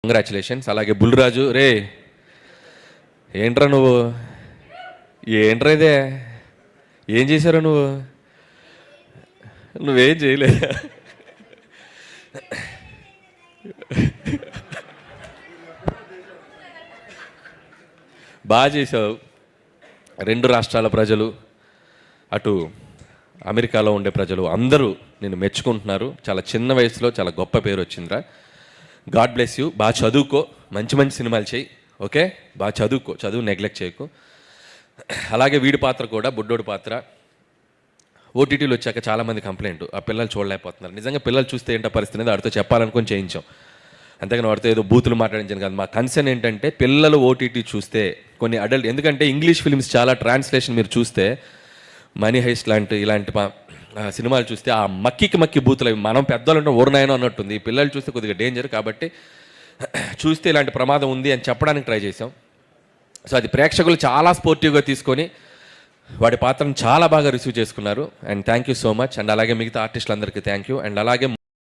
Congratulations. అలాగే బుల్లిరాజు, రే ఏంట్రా నువ్వు, ఏంట్రా ఇదే, ఏం చేశారు నువ్వు? నువ్వేం చేయలే. బాగా చేసావు. రెండు రాష్ట్రాల ప్రజలు, అటు అమెరికాలో ఉండే ప్రజలు అందరూ నిన్ను మెచ్చుకుంటున్నారు. చాలా చిన్న వయసులో చాలా గొప్ప పేరు వచ్చిందిరా. God bless you. బాగా చదువుకో, మంచి మంచి సినిమాలు చేయి. ఓకే, బాగా చదువుకో, చదువు నెగ్లెక్ట్ చేయకు. అలాగే వీడి పాత్ర కూడా, బుడ్డోడి పాత్ర ఓటీటీలు వచ్చాక చాలామంది కంప్లైంట్, ఆ పిల్లలు చూడలేకపోతున్నారు. నిజంగా పిల్లలు చూస్తే ఏంటో పరిస్థితి అనేది వాడితో చెప్పాలనుకొని చేయించాం. అంతేగాని వాడితో ఏదో బూతులు మాట్లాడించాను కాదు. మా కన్సర్న్ ఏంటంటే పిల్లలు ఓటీటీ చూస్తే కొన్ని అడల్ట్, ఎందుకంటే ఇంగ్లీష్ ఫిల్మ్స్ చాలా ట్రాన్స్లేషన్ మీరు చూస్తే మనీ హైస్ట్ ఇలాంటి సినిమాలు చూస్తే ఆ మక్కి బూతులు అవి మనం పెద్దలు ఊరనాయనో అన్నట్టుంది. ఈ పిల్లలు చూస్తే కొద్దిగా డేంజర్. కాబట్టి చూస్తే ఇలాంటి ప్రమాదం ఉంది అని చెప్పడానికి ట్రై చేసాం. సో అది ప్రేక్షకులు చాలా స్పోర్టివ్గా తీసుకొని వాడి పాత్రను చాలా బాగా రిసీవ్ చేసుకున్నారు. And thank you so much. And అలాగే మిగతా ఆర్టిస్టులందరికీ థ్యాంక్ యూ. అండ్ అలాగే